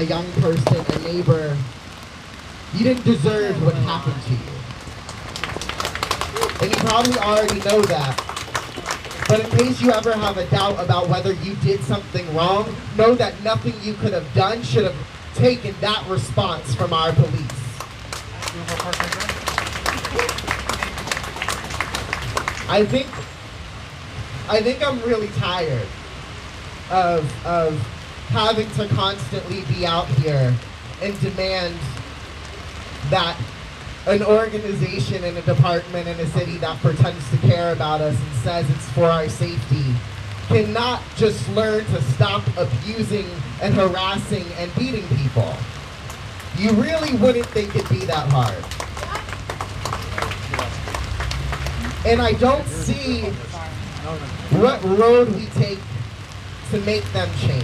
a young person, a neighbor, you didn't deserve what happened to you. And you probably already know that. But in case you ever have a doubt about whether you did something wrong, know that nothing you could have done should have taken that response from our police. I think I'm really tired of having to constantly be out here and demand that an organization and a department in a city that pretends to care about us and says it's for our safety cannot just learn to stop abusing and harassing and beating people. You really wouldn't think it'd be that hard. And I don't see what road we take to make them change.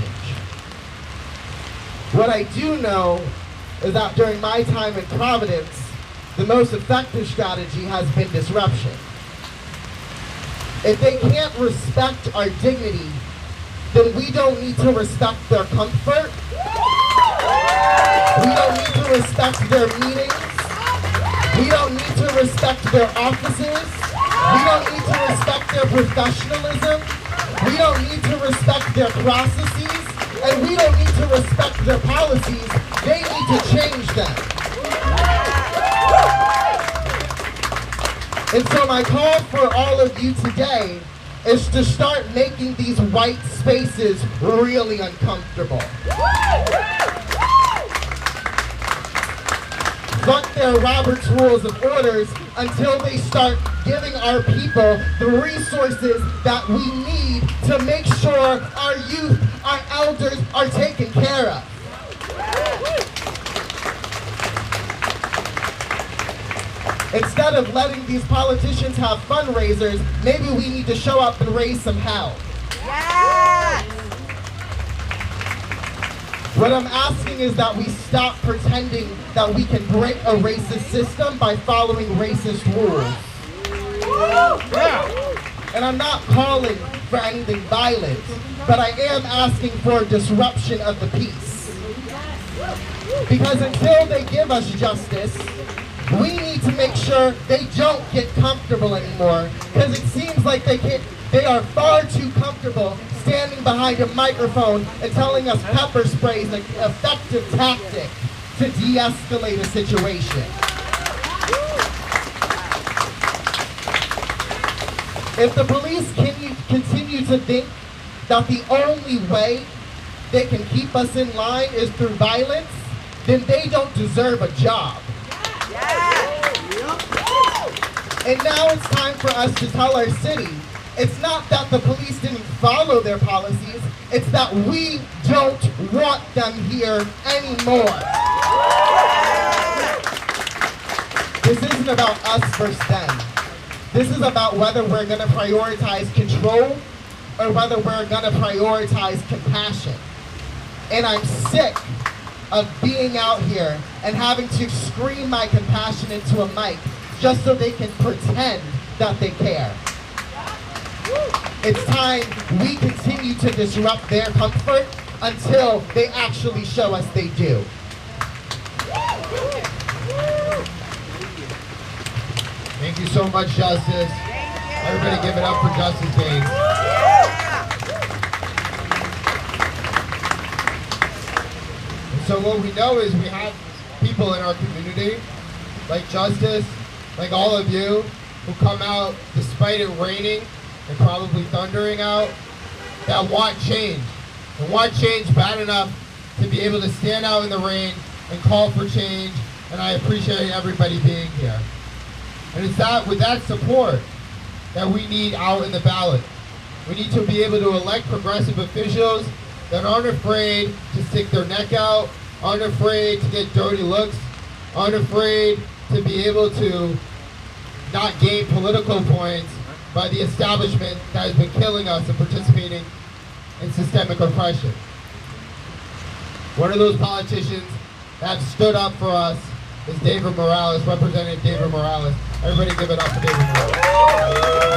What I do know is that during my time in Providence, the most effective strategy has been disruption. If they can't respect our dignity, then we don't need to respect their comfort. We don't need to respect their meetings. We don't need to respect their offices. We don't need to respect their professionalism. We don't need to respect their processes. And we don't need to respect their policies. They need to change them. And so my call for all of you today is to start making these white spaces really uncomfortable. Fuck their Robert's Rules of Orders until they start giving our people the resources that we need to make sure our youth, our elders are taken care of. Instead of letting these politicians have fundraisers, maybe we need to show up and raise some hell. Yes! What I'm asking is that we stop pretending that we can break a racist system by following racist rules. And I'm not calling for anything violent, but I am asking for disruption of the peace. Because until they give us justice, we need to make sure they don't get comfortable anymore, because it seems like they are far too comfortable standing behind a microphone and telling us pepper spray is an effective tactic to de-escalate a situation. If the police continue to think that the only way they can keep us in line is through violence, then they don't deserve a job. And now it's time for us to tell our city, it's not that the police didn't follow their policies, it's that we don't want them here anymore. This isn't about us versus them. This is about whether we're going to prioritize control or whether we're going to prioritize compassion. And I'm sick of being out here and having to scream my compassion into a mic just so they can pretend that they care. It's time we continue to disrupt their comfort until they actually show us they do. Thank you so much, Justice. Everybody give it up for Justice Bates. And so what we know is we have people in our community, like Justice, like all of you, who come out despite it raining and probably thundering out, that want change. And want change bad enough to be able to stand out in the rain and call for change. And I appreciate everybody being here. And it's that, with that support, that we need out in the ballot. We need to be able to elect progressive officials that aren't afraid to stick their neck out, aren't afraid to get dirty looks, aren't afraid to be able to not gain political points by the establishment that has been killing us and participating in systemic oppression. One of those politicians that have stood up for us is David Morales, Representative David Morales. Everybody give it up for David Morales.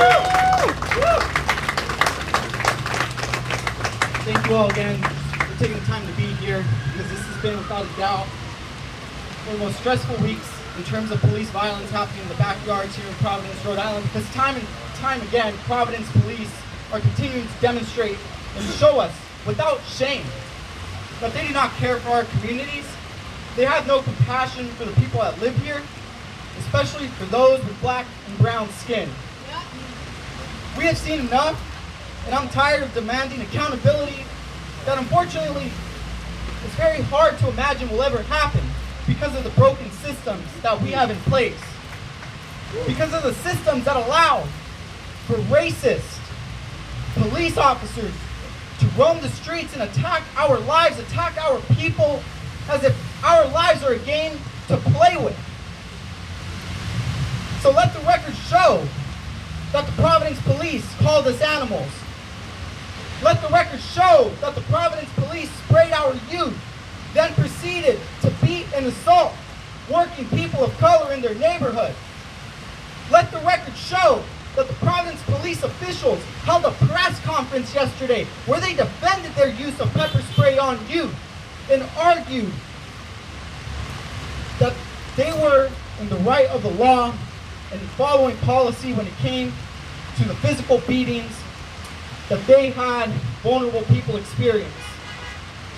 Thank you all again for taking the time to be here, because this is been, without a doubt, one of the most stressful weeks in terms of police violence happening in the backyards here in Providence, Rhode Island, because time and time again, Providence police are continuing to demonstrate and show us without shame that they do not care for our communities. They have no compassion for the people that live here, especially for those with black and brown skin. We have seen enough, and I'm tired of demanding accountability that unfortunately it's very hard to imagine will ever happen because of the broken systems that we have in place. Because of the systems that allow for racist police officers to roam the streets and attack our lives, attack our people, as if our lives are a game to play with. So let the record show that the Providence police called us animals. Let the record show that the Providence police sprayed our youth, then proceeded to beat and assault working people of color in their neighborhood. Let the record show that the Providence police officials held a press conference yesterday where they defended their use of pepper spray on youth and argued that they were in the right of the law and following policy when it came to the physical beatings that they had vulnerable people experience.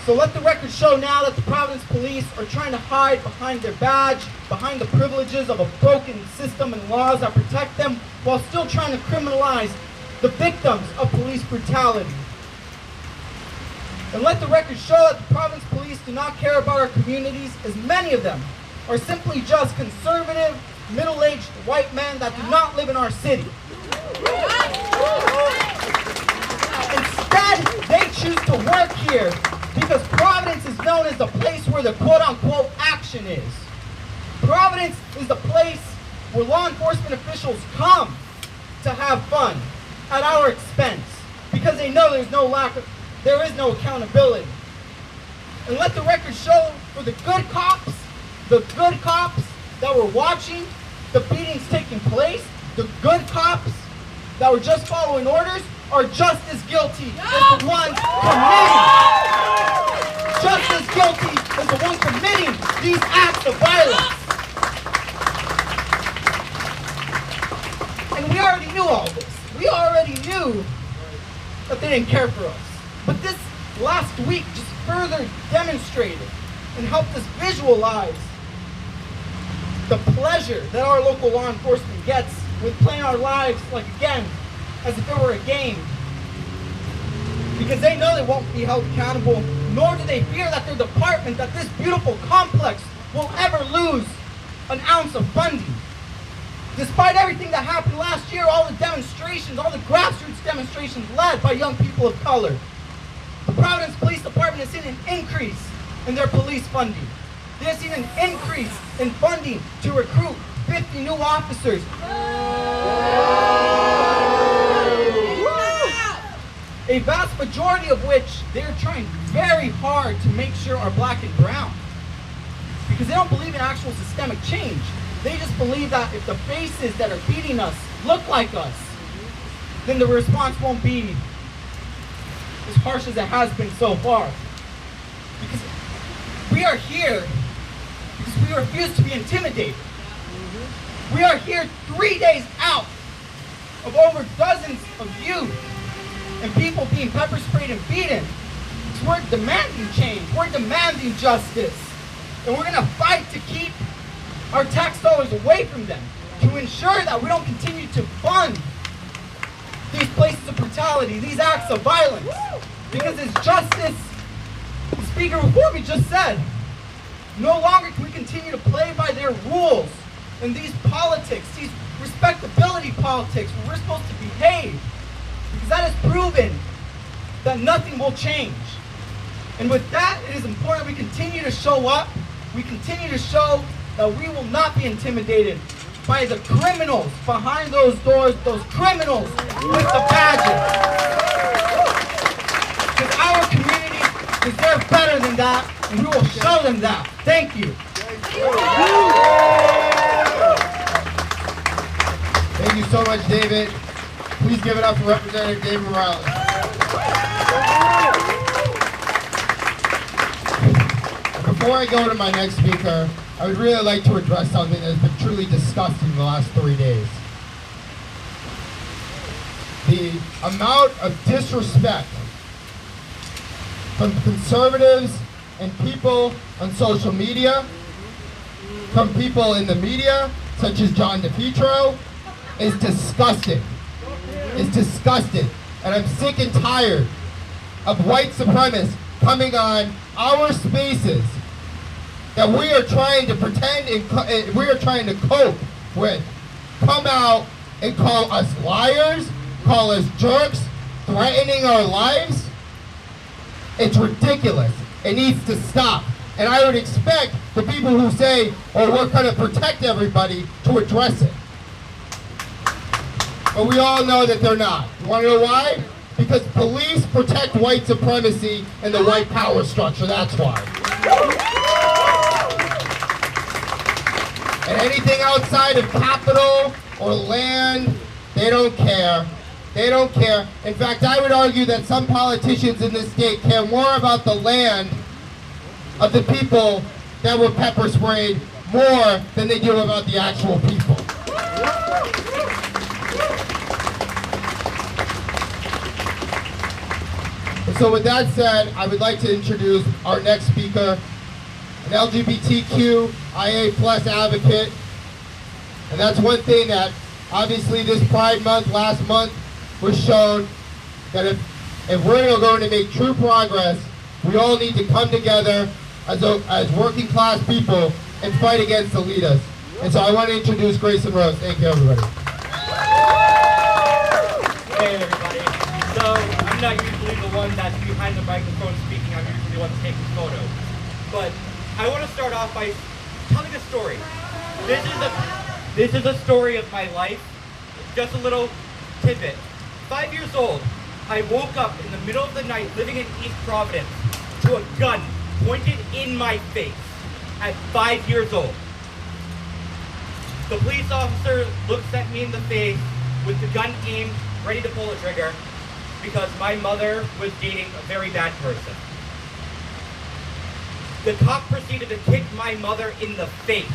So let the record show now that the Providence police are trying to hide behind their badge, behind the privileges of a broken system and laws that protect them, while still trying to criminalize the victims of police brutality. And let the record show that the Providence police do not care about our communities, as many of them are simply just conservative, middle-aged white men that do not live in our city. Instead, they choose to work here because Providence is known as the place where the quote-unquote action is. Providence is the place where law enforcement officials come to have fun at our expense because they know there is no accountability. And let the record show for the good cops that were watching the beatings taking place, the good cops that were just following orders are just as guilty as the ones committing these acts of violence. And we already knew all this. We already knew that they didn't care for us. But this last week just further demonstrated and helped us visualize the pleasure that our local law enforcement gets with playing our lives, like again, as if it were a game. Because they know they won't be held accountable, nor do they fear that their department, that this beautiful complex, will ever lose an ounce of funding. Despite everything that happened last year, all the demonstrations, all the grassroots demonstrations led by young people of color, the Providence Police Department has seen an increase in their police funding. They have seen an increase in funding to recruit 50 new officers. A vast majority of which they're trying very hard to make sure are black and brown. Because they don't believe in actual systemic change. They just believe that if the faces that are beating us look like us, then the response won't be as harsh as it has been so far. Because we are here because we refuse to be intimidated. We are here 3 days out of over dozens of youth and people being pepper sprayed and beaten. So we're demanding change. We're demanding justice. And we're going to fight to keep our tax dollars away from them, to ensure that we don't continue to fund these places of brutality, these acts of violence. Because as Justice, the Speaker before me just said, no longer can we continue to play by their rules in these politics, these respectability politics, where we're supposed to behave. Because that has proven that nothing will change. And with that, it is important we continue to show up. We continue to show that we will not be intimidated by the criminals behind those doors, those criminals with the badges. Because our communities deserve better than that, and we will show them that. Thank you. Thank you so much, David. Please give it up for Representative David Morales. before I go to my next speaker, I would really like to address something that has been truly disgusting the last 3 days. The amount of disrespect from conservatives and people on social media, from people in the media, such as John DePietro, is disgusting. It's disgusting. And I'm sick and tired of white supremacists coming on our spaces that we are trying to pretend and we are trying to cope with, come out and call us liars, call us jerks, threatening our lives. It's ridiculous. It needs to stop. And I would expect the people who say, oh, we're going to protect everybody, to address it. But we all know that they're not. You want to know why? Because police protect white supremacy and the white power structure, that's why. And anything outside of capital or land, they don't care. They don't care. In fact, I would argue that some politicians in this state care more about the land of the people that were pepper sprayed more than they do about the actual people. And so with that said, I would like to introduce our next speaker, an LGBTQIA plus advocate. And that's one thing that obviously this Pride Month last month was shown, that if we're going to make true progress, we all need to come together as working class people and fight against elitists. And so I want to introduce Grace and Rose. Thank you, everybody. Hey, everybody. So I'm not usually the one that's behind the microphone speaking. I'm usually the one taking photos. But I want to start off by telling a story. This is a story of my life. Just a little tidbit. 5 years old, I woke up in the middle of the night living in East Providence to a gun pointed in my face at 5 years old. The police officer looks at me in the face with the gun aimed, ready to pull the trigger, because my mother was dating a very bad person. The cop proceeded to kick my mother in the face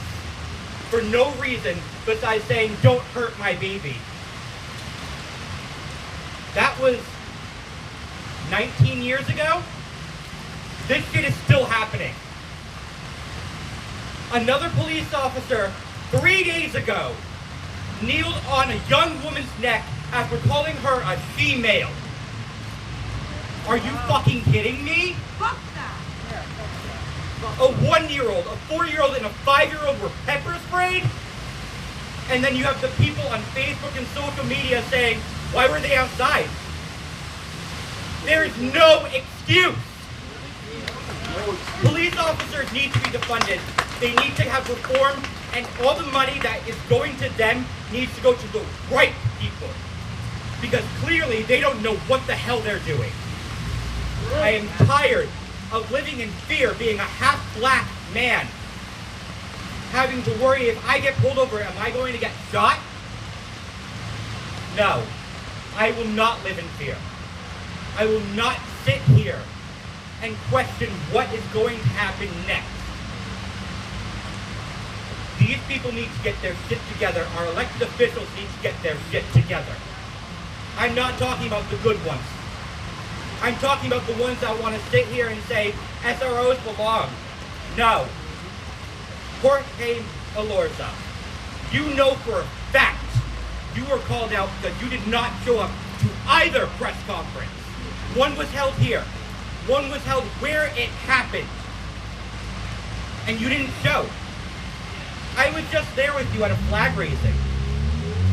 for no reason besides saying, "Don't hurt my baby." That was 19 years ago. This shit is still happening. Another police officer 3 days ago kneeled on a young woman's neck after calling her a female. Are you fucking kidding me? Fuck that. A 1-year-old, a 4-year-old, and a 5-year-old were pepper sprayed? And then you have the people on Facebook and social media saying, why were they outside? There is no excuse. Police officers need to be defunded. They need to have reform, and all the money that is going to them needs to go to the right people. Because clearly they don't know what the hell they're doing. I am tired of living in fear, being a half-black man. Having to worry, if I get pulled over, am I going to get shot? No. I will not live in fear. I will not sit here and question what is going to happen next. These people need to get their shit together. Our elected officials need to get their shit together. I'm not talking about the good ones. I'm talking about the ones that want to sit here and say SROs belong. No. Jorge Alorza, you know for a fact you were called out because you did not show up to either press conference. One was held here. One was held where it happened. And you didn't show. I was just there with you at a flag raising.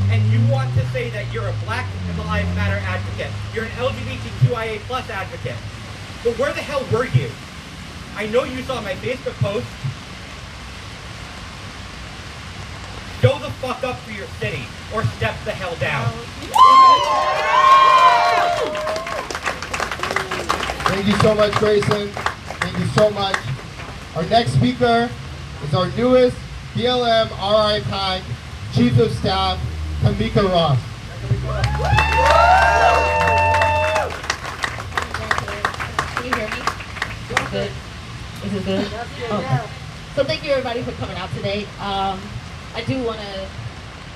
And you want to say that you're a Black Lives Matter advocate. You're an LGBTQIA plus advocate. But where the hell were you? I know you saw my Facebook post. Go the fuck up for your city or step the hell down. Thank you so much, Grayson. Thank you so much. Our next speaker is our newest BLM RI PAC Chief of Staff, Kamika Ross. Can you hear me? Good. Is it good? Okay. So thank you everybody for coming out today. I do want to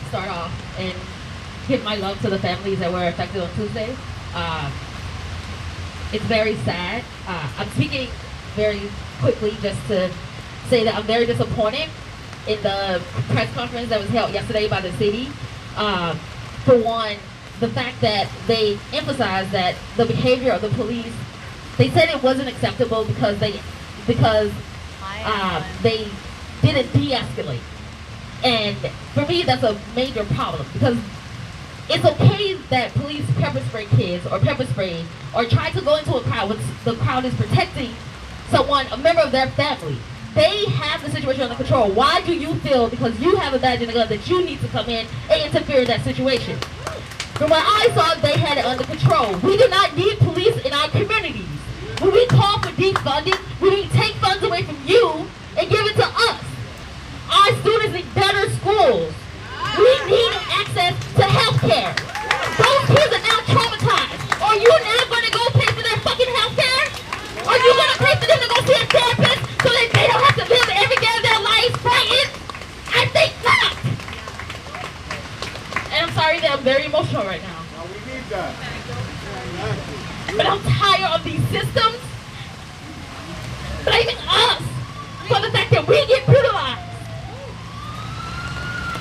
start off and give my love to the families that were affected on Tuesday. It's very sad. I'm speaking very quickly just to say that I'm very disappointed in the press conference that was held yesterday by the city. For one, the fact that they emphasized that the behavior of the police, they said it wasn't acceptable because they didn't de-escalate. And for me, that's a major problem because it's okay that police pepper spray kids or pepper spray or try to go into a crowd when the crowd is protecting someone, a member of their family. They have the situation under control. Why do you feel, because you have a badge and a gun, that you need to come in and interfere in that situation? From what I saw, they had it under control. We do not need police in our communities. When we call for defunding, we take funds away from you and give it to us. Our students need better schools. We need access to health care. Those kids are now traumatized. Are you now going to go pay for their fucking health care? Are you going to pay for them to go see a therapist so that they don't have to live every day of their lives frightened? I think not. And I'm sorry that I'm very emotional right now. No, we need that. But I'm tired of these systems blaming us for the fact that we get brutalized.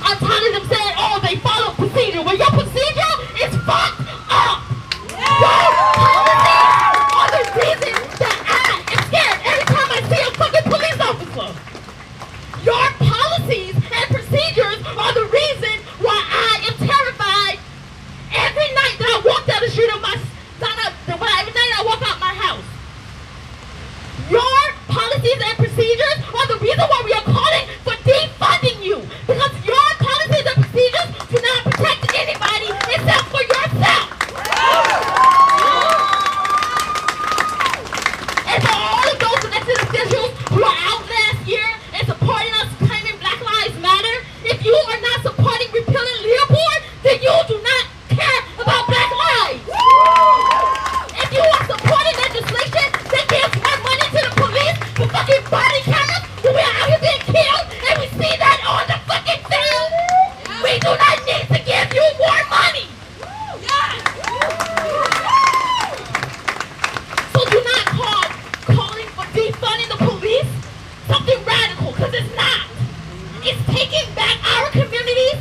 I'm tired of them saying, oh, they follow procedure. Well, your procedure is fucked up. Your policies are the reason that I am scared every time I see a fucking police officer. Your policies and procedures are the reason why I am terrified every night that I walk down the street of every night I walk out my house. Your policies and procedures are the reason why we are calling for defunding you. Because your policies and procedures do not protect anybody except for yourself. And for all of those elected officials who are out last year and supporting us claiming Black Lives Matter, if you are not supporting repealing Leopold, then you do not care about Black lives. If you are supporting legislation that gives more money to the police for fucking body cameras when we're out here being killed and we see that on the fucking film, we do not need to give you more money. So do not calling for defunding the police something radical, because it's not. It's taking back our communities,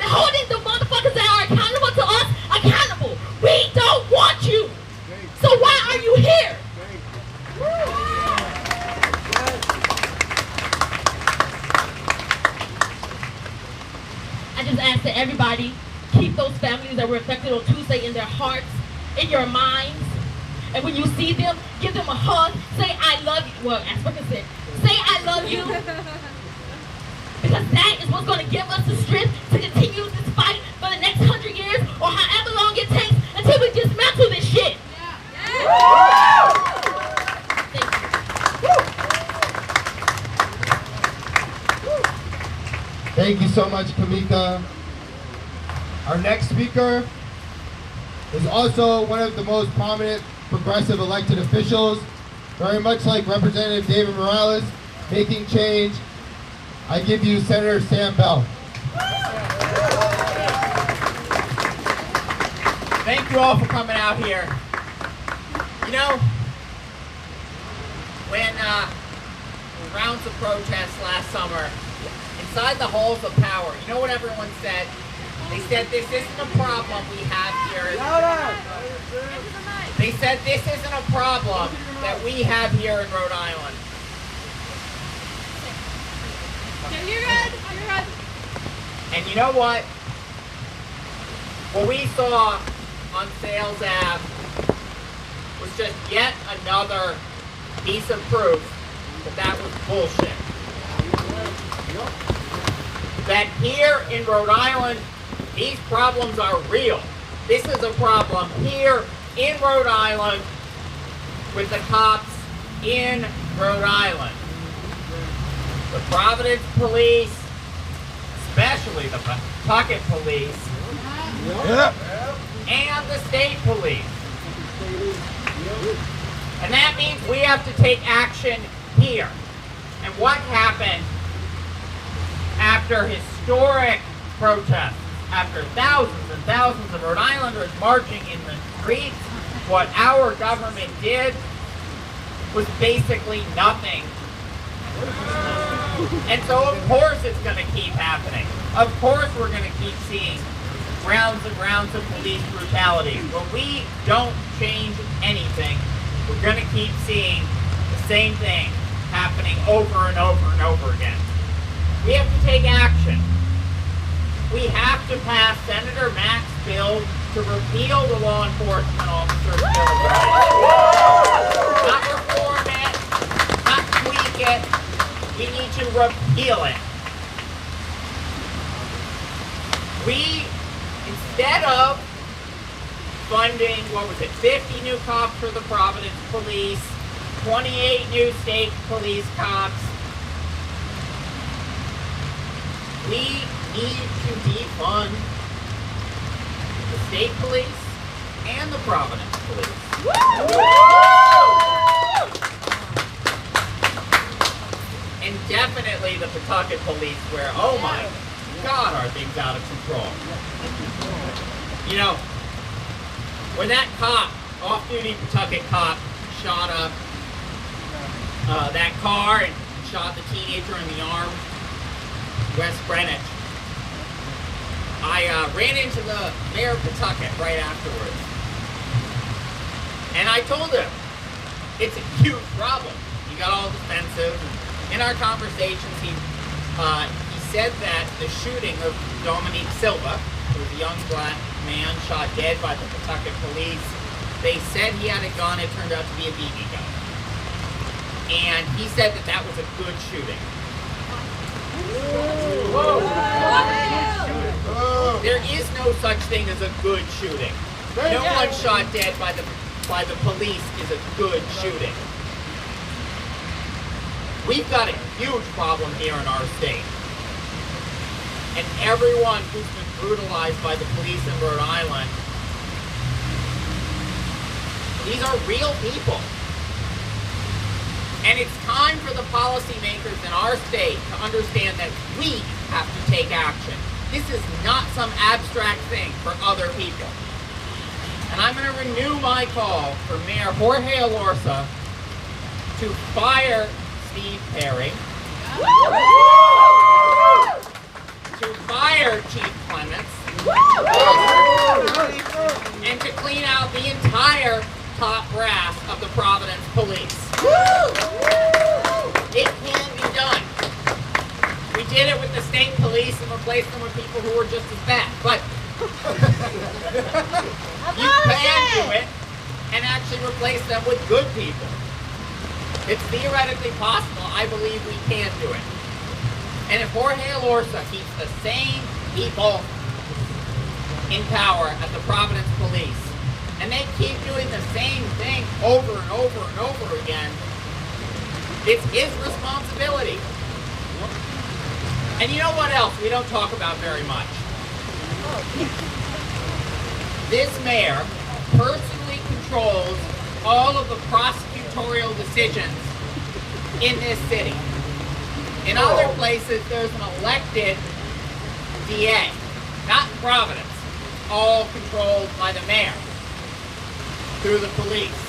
holding the motherfuckers that are accountable to us accountable. We don't want you. So why are you here? I just ask that everybody keep those families that were affected on Tuesday in their hearts, in your minds. And when you see them, give them a hug. Say, I love you. Well, as Brooke said, say, I love you. Because that is what's going to give us the strength to continue this fight for the next 100 years or however long it takes until we dismantle this shit. Thank you so much, Kamika. Our next speaker is also one of the most prominent progressive elected officials, very much like Representative David Morales, making change. I give you Senator Sam Bell. Thank you all for coming out here. You know, when rounds of protests last summer, inside the halls of power, you know what everyone said? They said this isn't a problem we have here. They said this isn't a problem that we have here in Rhode Island. You're good. You're good. And you know what? What we saw on Sales Ave was just yet another piece of proof that that was bullshit. That here in Rhode Island, these problems are real. This is a problem here in Rhode Island with the cops in Rhode Island. The Providence police, especially the Pawtucket police, and the state police. And that means we have to take action here. And what happened after historic protests, after thousands and thousands of Rhode Islanders marching in the streets, what our government did was basically nothing. And so of course it's going to keep happening. Of course we're going to keep seeing rounds and rounds of police brutality. When we don't change anything, we're going to keep seeing the same thing happening over and over and over again. We have to take action. We have to pass Senator Mack's bill to repeal the Law Enforcement Officers' Bill of Rights. Not reform it, not tweak it. We need to repeal it. We, instead of funding, 50 new cops for the Providence Police, 28 new state police cops, we need to defund the state police and the Providence Police. And definitely the Pawtucket Police, where, oh my God, are things out of control. You know, when that cop, off-duty Pawtucket cop, shot up that car and shot the teenager in the arm, West Greenwich, I ran into the mayor of Pawtucket right afterwards. And I told him, it's a huge problem. He got all defensive. In our conversations, he said that the shooting of Dominique Silva, who was a young black man shot dead by the Pawtucket police, they said he had a gun. It turned out to be a BB gun. And he said that that was a good shooting. There is no such thing as a good shooting. No one shot dead by the police is a good shooting. We've got a huge problem here in our state. And everyone who's been brutalized by the police in Rhode Island, these are real people. And it's time for the policymakers in our state to understand that we have to take action. This is not some abstract thing for other people. And I'm going to renew my call for Mayor Jorge Alorza to fire Steve Perry, to fire Chief Clements, and to clean out the entire top brass of the Providence Police. It can be done. We did it with the state police and replaced them with people who were just as bad. But you can do it and actually replace them with good people. It's theoretically possible. I believe we can do it. And if Jorge Alorza keeps the same people in power at the Providence Police, and they keep doing the same thing over and over and over again, it's his responsibility. And you know what else we don't talk about very much? This mayor personally controls all of the prosecutorial decisions in this city. In other places, there's an elected DA, not in Providence, all controlled by the mayor through the police.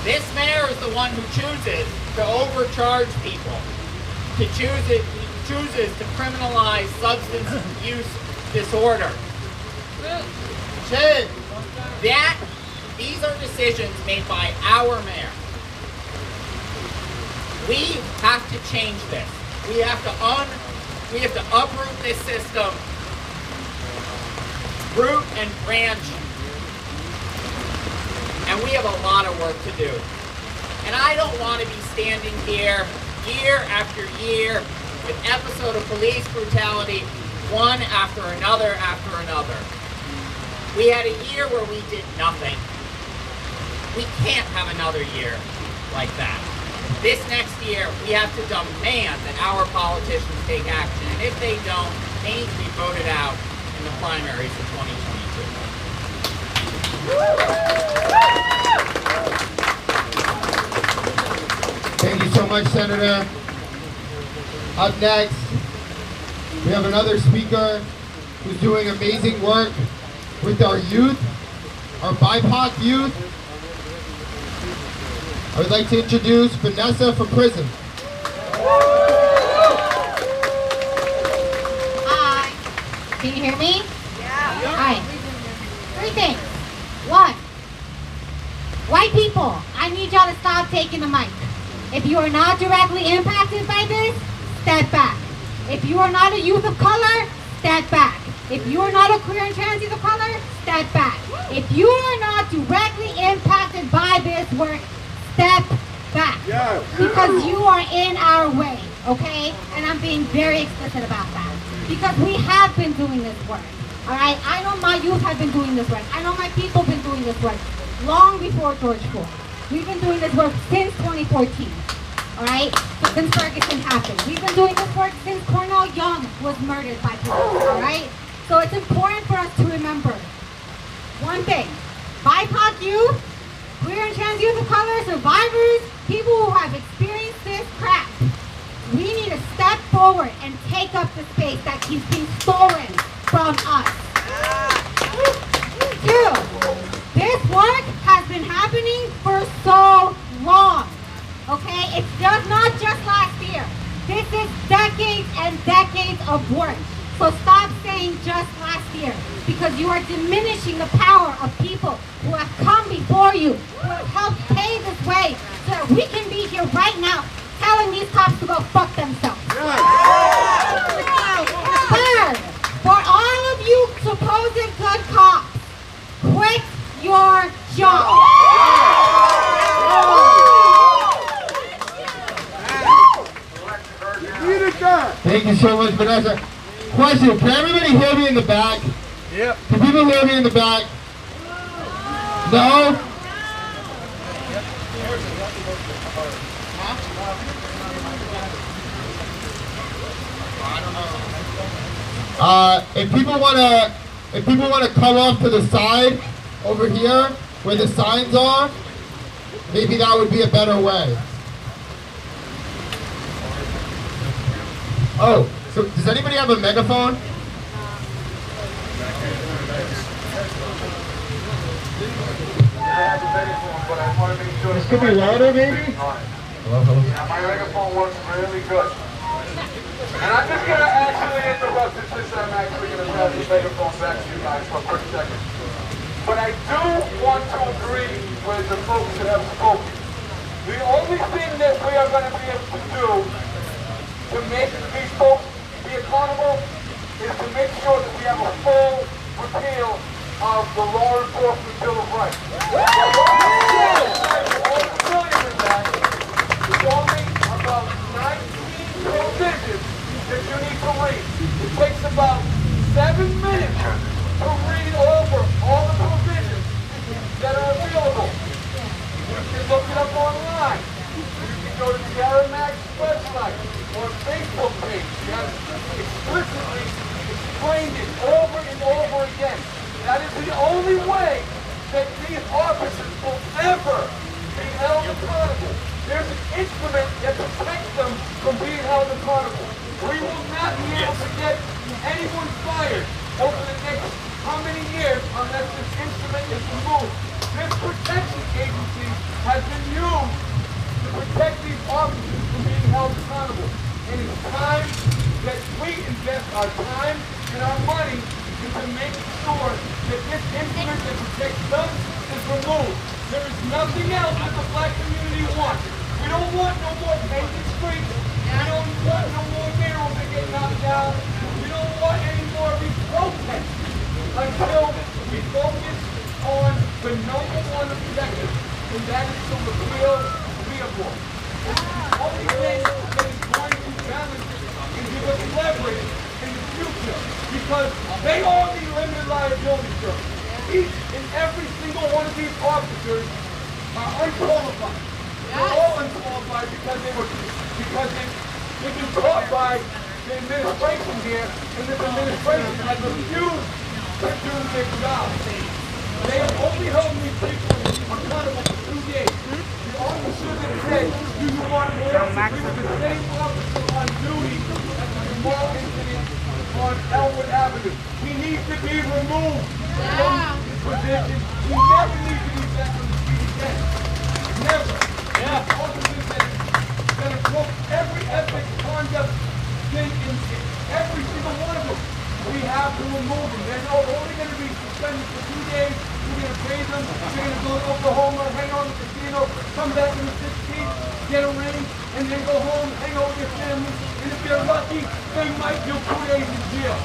This mayor is the one who chooses to overcharge people, chooses to criminalize substance use disorder. These are decisions made by our mayor. We have to change this. We have to uproot this system, root and branch. And we have a lot of work to do. And I don't want to be standing here year after year with episode of police brutality, one after another after another. We had a year where we did nothing. We can't have another year like that. This next year, we have to demand that our politicians take action. And if they don't, they need to be voted out in the primaries of 2022. so much, Senator. Up next, we have another speaker who's doing amazing work with our youth, our BIPOC youth. I would like to introduce Vanessa from prison. Hi. Can you hear me? Yeah. Hi. 3 things. 1. White people, I need y'all to stop taking the mic. If you are not directly impacted by this, step back. If you are not a youth of color, step back. If you are not a queer and trans youth of color, step back. If you are not directly impacted by this work, step back. Because you are in our way, okay? And I'm being very explicit about that. Because we have been doing this work, all right? I know my youth have been doing this work. I know my people have been doing this work long before George Floyd. We've been doing this work since 2014, all right? Since Ferguson happened. We've been doing this work since Cornell Young was murdered by police, all right? So it's important for us to remember one thing. BIPOC youth, queer and trans youth of color, survivors, people who have experienced this crap, we need to step forward and take up the space that keeps being stolen from us. 2, this work has been happening for so long, okay? It's just not just last year. This is decades and decades of work. So stop saying just last year, because you are diminishing the power of people who have come before you, who have helped pave this way so that we can be here right now telling these cops to go fuck themselves. Third, for all of you supposed good cops, quit your job. Thank you so much, Vanessa. Question, can everybody hear me in the back? Yep. Can people hear me in the back? No? If people wanna come off to the side over here where the signs are, maybe that would be a better way. Oh, so does anybody have a megaphone? This could be louder, maybe? Hello, hello. Yeah, my megaphone works really good. And I'm just going to actually interrupt it since I'm actually going to pass the megaphone back to you guys for a quick second. But I do want to agree with the folks that have spoken. The only thing that we are going to be able to do to make these folks be accountable is to make sure that we have a full repeal of the Law Enforcement Bill of Rights. All familiar with that, it's only about 19 provisions that you need to read. It takes about 7 minutes to read over all the provisions that are available. You can look it up online. You can go to the Aramac's website or Facebook page. You have explicitly explained it over and over again. That is the only way that these officers will ever be held accountable. There's an instrument that protects them from being held accountable. We will not be able to get anyone fired over the next how many years unless this instrument is removed. This protection agency has been used to protect these officers from being held accountable. And it's time that we invest our time and our money into making sure that this instrument that protects them is removed. There is nothing else that the black community wants. We don't want no more vacant streets. We don't want no more murals that get knocked down. We don't want any more of these protests until we focus on the number one objective, and that is to repeal vehicle. This is the only thing that is going to balance it and give us leverage in the future, because they all need limited liability insurance. Each and every single one of these officers are unqualified. They're all unqualified because they've been taught by the administration here, and this administration has refused to do their job. They have only held these people accountable for 2 days. The officer today, do you want more officers, the same officer on duty at the mall incident on Elwood Avenue? He needs to be removed from his position. He never needs to be back on the street again. Never. Yeah. Officers that have broke every ethics conduct thing in every single one of them. We have to remove them. They're only going to be suspended for 2 days. We're going to pay them. They're going to go to Oklahoma, hang out at the casino, come back on the 16th, get a ring, and then go home, hang out with their family. And if they're lucky, they might do 2 days in jail.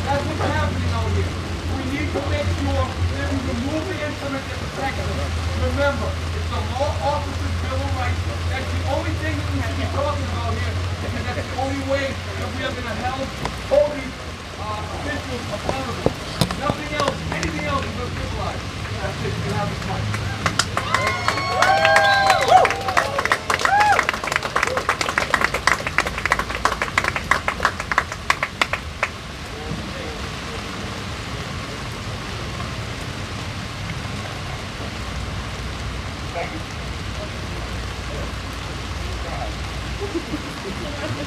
That's what's happening out here. We need to make sure that we remove the instrument that protects them. Remember, it's the law officer's bill of rights. That's the only thing that we should be talking about here, because that's the only way that we are going to hold these officials accountable. Nothing else, anything else is going to civilize. That's it. You can have this fight.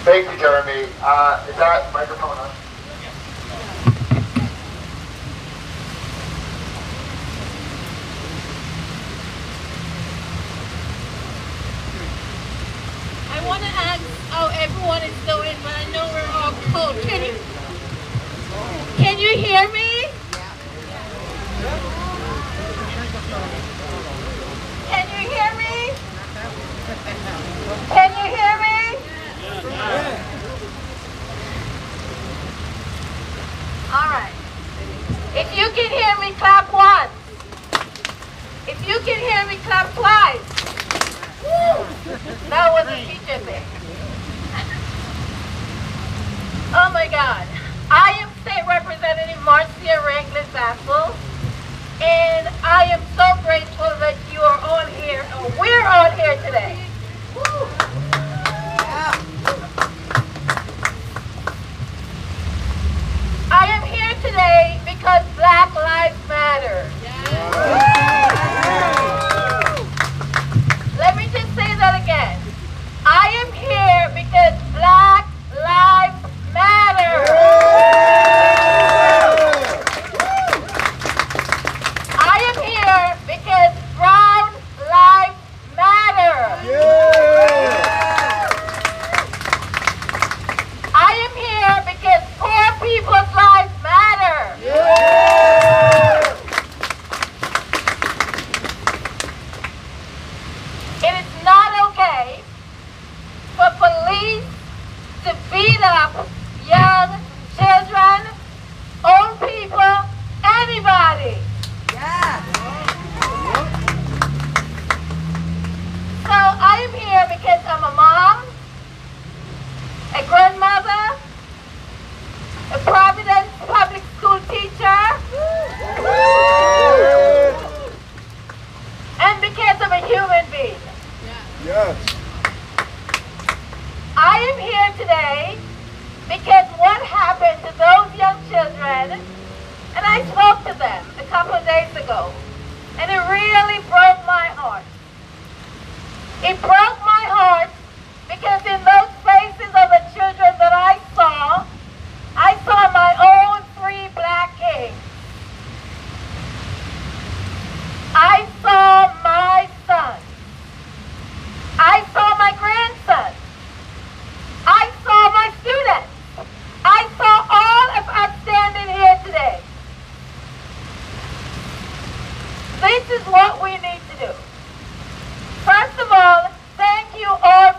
Thank you, Jeremy. Is that microphone on? I want to ask how everyone is doing, but I know we're all cold. Can you hear me? Can you hear me? Can you hear me? All right. If you can hear me, clap once. If you can hear me, clap twice. Woo! That was a teacher thing. Oh my God. I am State Representative Marcia Reglis-Bassel, and I am so grateful that you are all here, or we're all here today. Woo! I am here today because Black Lives Matter. Let me just say that again. I am here because Black Lives Matter. I am here because Brown Lives Matter. I am here because poor people's lives matter. It is not okay for police to beat up young children, old people, anybody. So I am here because I'm a mom, a grandmother, a Providence public school teacher, and because I'm a human being. Yes. I am here today because what happened to those young children, and I spoke to them a couple of days ago, and it really broke my heart. It broke my heart because in those faces of the children that I saw my own 3 black kids. I saw my son. I saw my grandson. I saw my students. I saw all of us standing here today. This is what we need to do. First of all, thank you all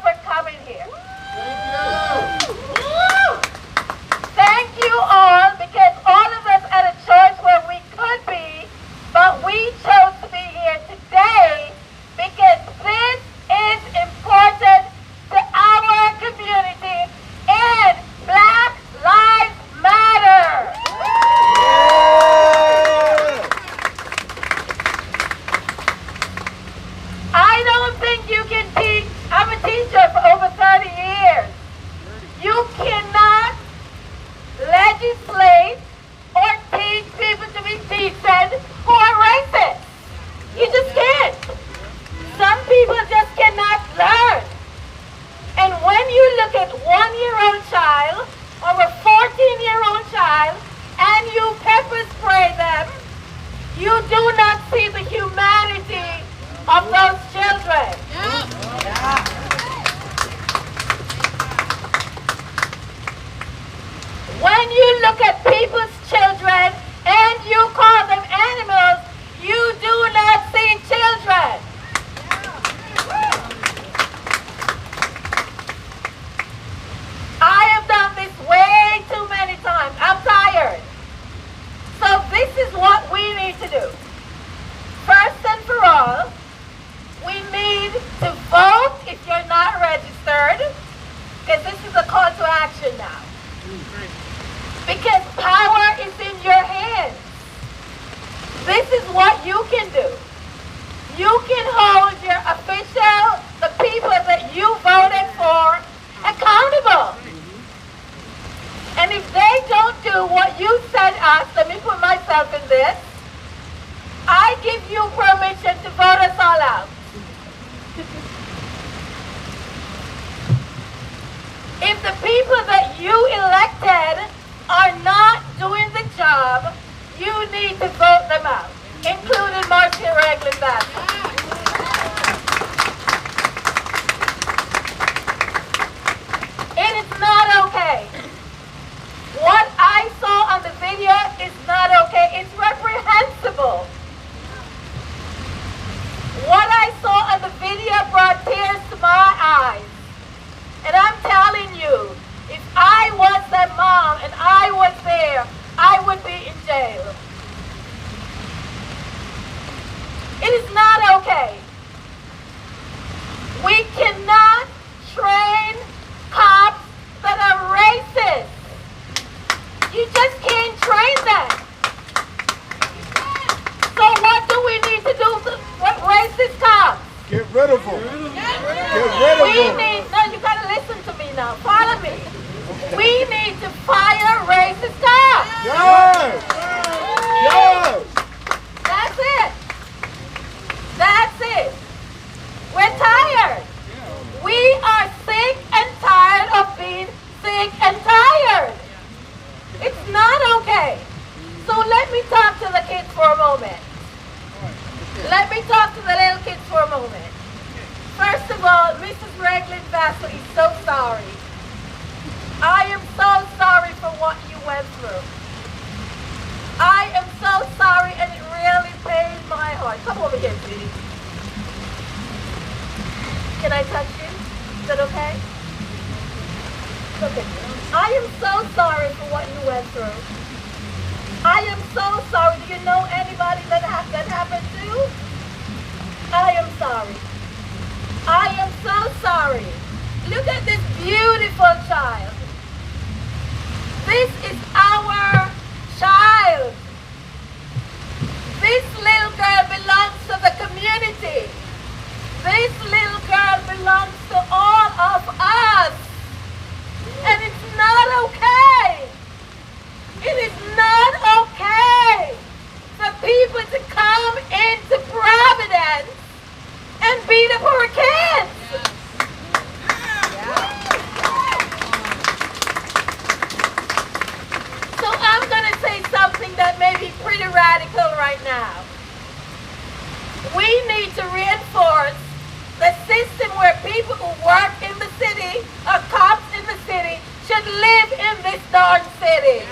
look at 1-year-old child or a 14-year-old child and you pepper spray them, you do not see the humanity of those children. When you look at people's children and you call them animals, you do not see children. I have done this way too many times. I'm tired. So this is what we need to do. First and for all, we need to vote if you're not registered, because this is a call to action now. Because power is in your hands. This is what you can do. You can hold your official, the people that you voted for, accountable. And if they don't do what you sent us, let me put myself in this, I give you permission to vote us all out. If the people that you elected are not doing the job, you need to vote them out, including Marcia Ragland Bassett. It is not okay. What I saw on the video is not okay. It's reprehensible. What I saw on the video brought tears to my eyes. And I'm telling you, if I was that mom and I was there, I would be in jail. It is not okay. We cannot train cops that are racist. You just can't train them. So what do we need to do with racist cops? Get rid of them. Get rid of them. No, you gotta listen to me now. Follow me. We need to fire racist cops. Yes. Yes. That's it. That's it. We're tired. We are sick and tired of being sick and tired. It's not okay. So let me talk to the kids for a moment. Let me talk to the little kids for a moment. First of all, Mrs. Ragland Vassell is so sorry. I am so sorry for what you went through. I am so sorry, and it really pains my heart. Come over here, sweetie. Can I touch you? Is that okay? Okay. I am so sorry for what you went through. I am so sorry. Do you know anybody that happened to? I am sorry. I am so sorry. Look at this beautiful child. This is our child. This little girl belongs to the community. This little girl belongs to all of us. And it's not okay. It is not okay for people to come into Providence and beat up our kids. So I'm going to say something that may be pretty radical right now. We need to reinforce the system where people who work in the city or cops in the city should live in this darn city.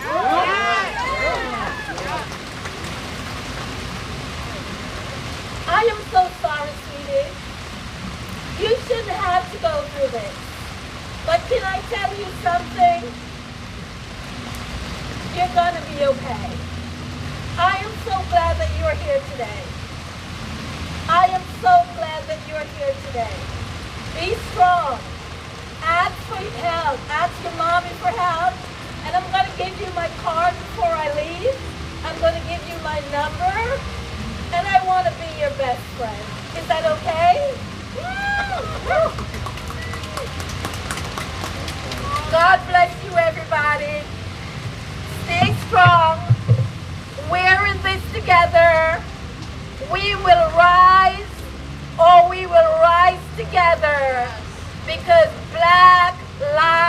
I am so sorry, sweetie. You shouldn't have to go through this. But can I tell you something? You're going to be okay. I am so glad that you're here today. I am so glad that you're here today. Be strong. Ask for help. Ask your mommy for help. And I'm going to give you my card before I leave. I'm going to give you my number. And I want to be your best friend. Is that okay? God bless you, everybody. Stay strong. We're in this together. We will rise, or we will rise together, because Black Lives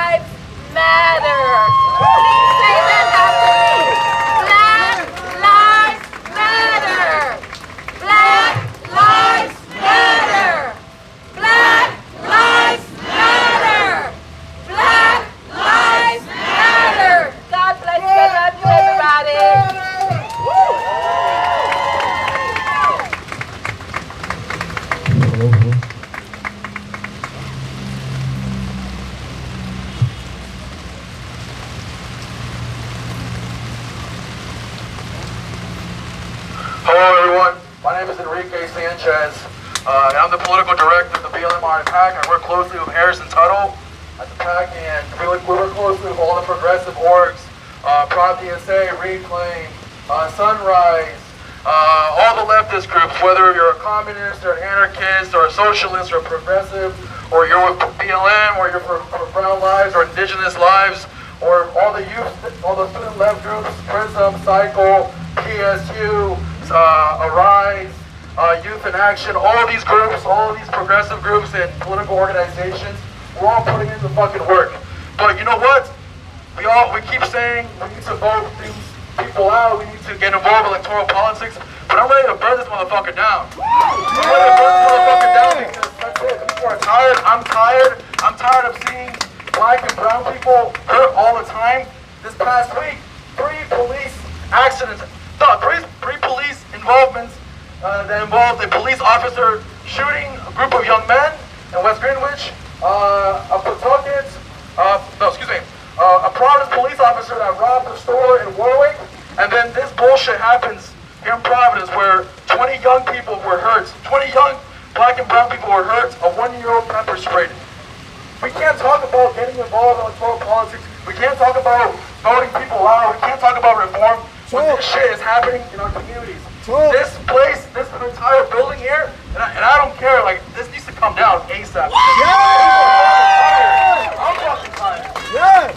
name is Enrique Sanchez, and I'm the political director of the BLM PAC. I work closely with Harrison Tuttle at the PAC, and we work closely with all the progressive orgs, Providence, Reclaim, Sunrise, all the leftist groups, whether you're a communist or an anarchist or a socialist or a progressive, or you're with BLM, or you're for brown lives or indigenous lives, or all the youth, all the student left groups, PRISM, Cycle, PSU, Outrage, Youth in Action, all these groups, all these progressive groups and political organizations, we're all putting in the fucking work. But you know what? We keep saying we need to vote these people out, we need to get involved in electoral politics, but I'm ready to burn this motherfucker down. I'm ready to burn this motherfucker down because that's it. People are tired. I'm tired. I'm tired of seeing black and brown people hurt all the time. This past week, 3 police accidents, three police involvements that involved a police officer shooting a group of young men in West Greenwich, a Providence police officer that robbed a store in Warwick, and then this bullshit happens here in Providence where 20 young people were hurt, 20 young black and brown people were hurt, a 1-year-old pepper sprayed. We can't talk about getting involved in electoral politics. We can't talk about voting people out. We can't talk about reform when this shit is happening in our communities. This place, this entire building here, and I don't care, like, this needs to come down ASAP. I'm fucking tired.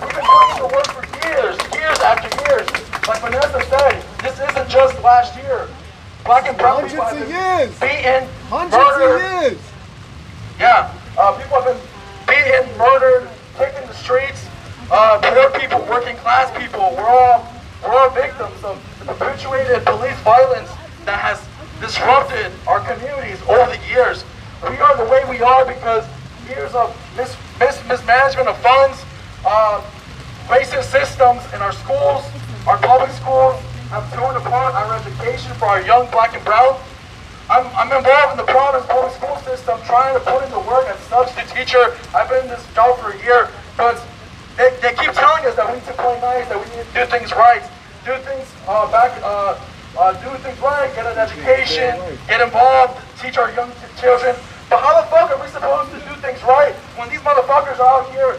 We've been putting in the work for years after years. Like Vanessa said, this isn't just last year. Black and brown people have been beaten, murdered. Yeah, people have been beaten, murdered, taken to the streets. Poor people, working class people, we're all victims of the perpetuated police violence that has disrupted our communities over the years. We are the way we are because years of mismanagement of funds, racist systems in our schools, our public schools have torn apart our education for our young black and brown. I'm involved in the Providence public school system, trying to put in the work as a substitute teacher. I've been in this job for a year, but they keep telling us that we need to play nice, that we need to do things right, do things right, get an education, get involved, teach our young children. But how the fuck are we supposed to do things right when these motherfuckers are out here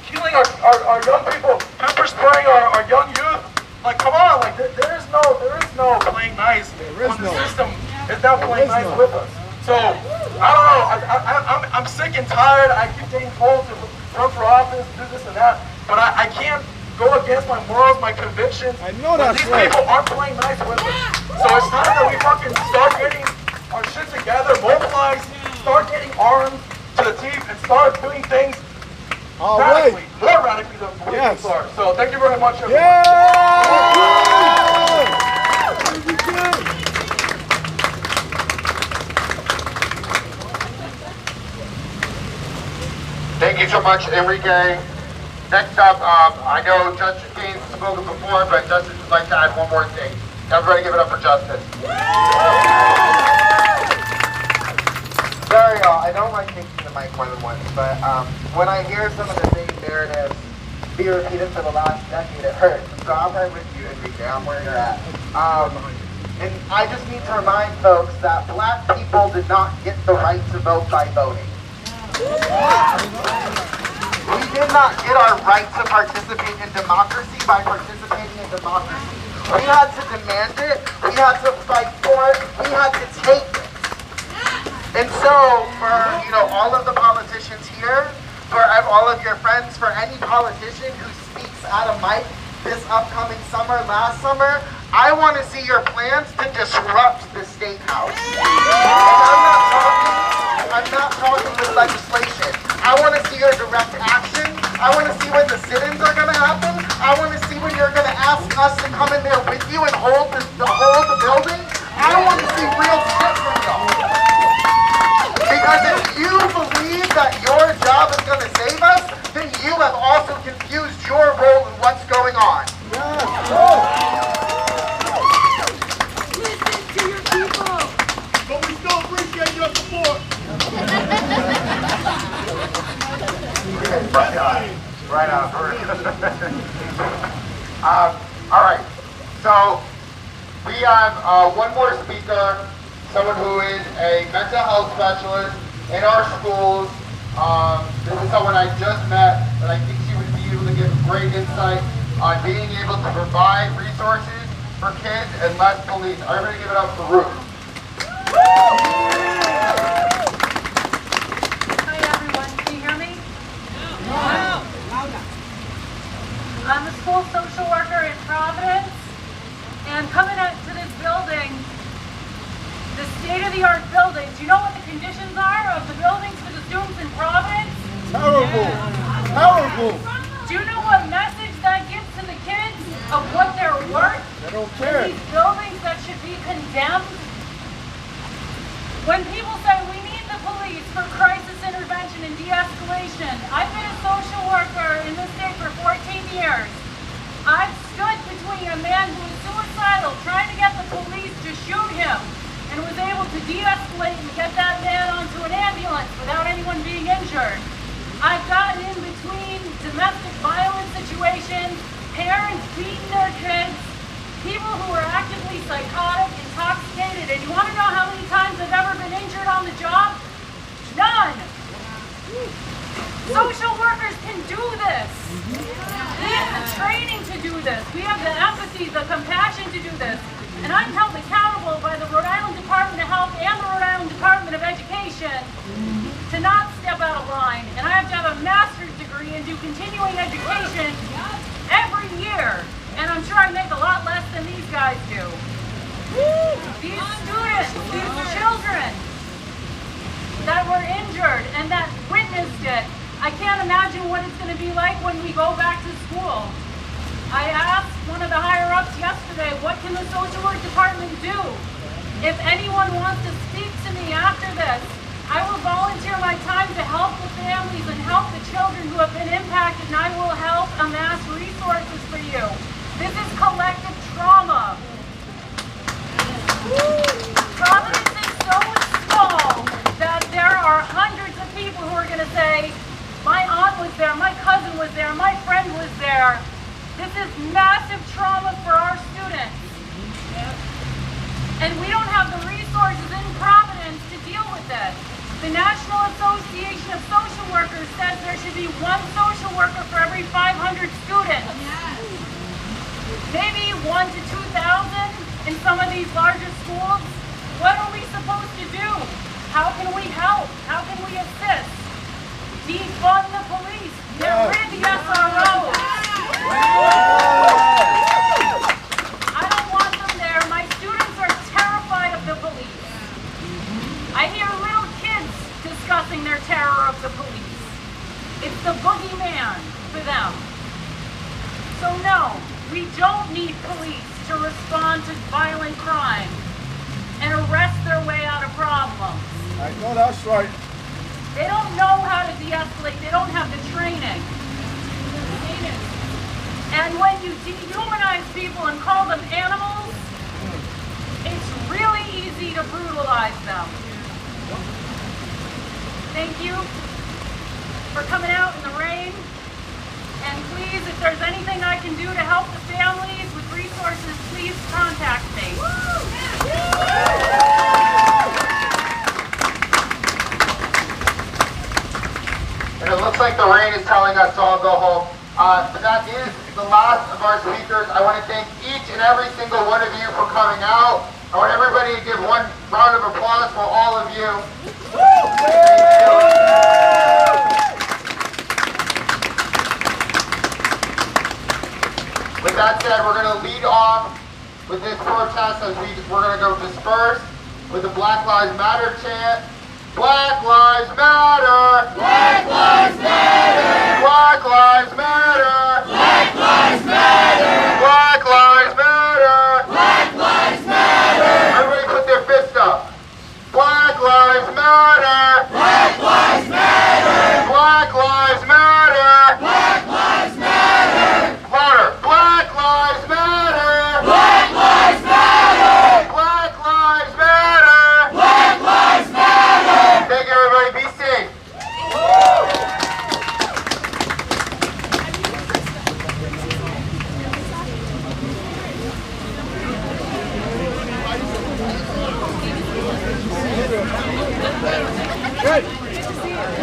killing our young people, pepper spraying our young youth? Like, come on, like there is no playing nice when the system is not playing nice with us. So I don't know. I'm sick and tired. I keep getting told to run for office, do this and that, but I can't go against my morals, my convictions. I know that's these right. People aren't playing nice with us. So it's time that we fucking start getting our shit together, mobilize, start getting armed to the teeth, and start doing things radically, more radically than we are. So thank you very much, everyone. Thank you so much, Enrique. Next up, I know Justice Gaines has spoken before, but Justice would like to add one more thing. Everybody give it up for Justice. Sorry, y'all, I don't like taking the mic more than once, but when I hear some of the same narratives be repeated for the last decade, it hurts. So I'm right with you, Enrique. I'm where you're at. And I just need to remind folks that black people did not get the right to vote by voting. We did not get our right to participate in democracy by participating in democracy. We had to demand it, we had to fight for it, we had to take it. And so, for all of the politicians here, for all of your friends, for any politician who speaks at a mic this upcoming summer, last summer, I want to see your plans to disrupt the State House. And I'm not talking with legislation. I want to see your direct action. I want to see when the sit-ins are going to happen. I want to see when you're going to ask us to come in there with you and hold the building. I want to see real shit from y'all. Because if you believe that your job is going to save us, then you have also confused your role in what's going on. Listen to your people. But we still appreciate your support. Right on. All right. So we have one more speaker. someone who is a mental health specialist in our schools. This is someone I just met, and I think she would be able to give great insight on being able to provide resources for kids and less police. Everybody give it up for Ruth. Hi everyone, can you hear me? No. I'm a school social worker in Providence, and coming out to this building, the state-of-the-art building, do you know what the conditions are of the buildings for the students in Providence? Terrible. Terrible. Do you know what message that gives to the kids of what they're worth? They don't care. These buildings that should be condemned. When people say we need the police for crisis intervention and de-escalation, I've been a social worker in this state for 14 years. I've stood between a man who was suicidal, trying to get the police to shoot him, and was able to de-escalate and get that man onto an ambulance without anyone being injured. I've gotten in between domestic violence situations, parents beating their kids, people who are actively psychotic, intoxicated, and you want to know how many times I've ever been injured on the job? None! Social workers can do this. We have the training to do this. We have the empathy, the compassion to do this. And I'm held accountable by the Rhode Island Department of Health and the Rhode Island Department of Education to not step out of line. And I have to have a master's degree and do continuing education every year. And I'm sure I make a lot less than these guys do. These students, these children that were injured and that witnessed it, I can't imagine what it's going to be like when we go back to school. I asked one of the higher-ups yesterday, what can the social work department do? If anyone wants to speak to me after this, I will volunteer my time to help the families and help the children who have been impacted, and I will help amass resources for you. This is collective trauma. Providence is so small that there are hundreds of people who are going to say, my aunt was there, my cousin was there, my friend was there. This is massive trauma for our students. And we don't have the resources in Providence to deal with it. The National Association of Social Workers says there should be one social worker for every 500 students. Maybe 1 to 2,000 in some of these larger schools. What are we supposed to do? How can we help? How can we assist? Defund the police. Get rid of the SROs. I don't want them there. My students are terrified of the police. I hear little kids discussing their terror of the police. It's the boogeyman for them. So no, we don't need police to respond to violent crime and arrest their way out of problems. I know that's right. They don't know how to de-escalate. They don't have the training. And when you dehumanize people and call them animals, it's really easy to brutalize them. Thank you for coming out in the rain. And please, if there's anything I can do to help the families with resources, please contact me. And it looks like the rain is telling us to all go home. But that is the last of our speakers. I want to thank each and every single one of you for coming out. I want everybody to give one round of applause for all of you. With that said, we're going to lead off with this protest as we're going to go disperse with the Black Lives Matter chant. Black Lives Matter! Black Lives Matter! Black Lives Matter! Black Lives Matter! Black Lives Matter! Black Lives Matter! Everybody put their fists up. Black Lives Matter! Black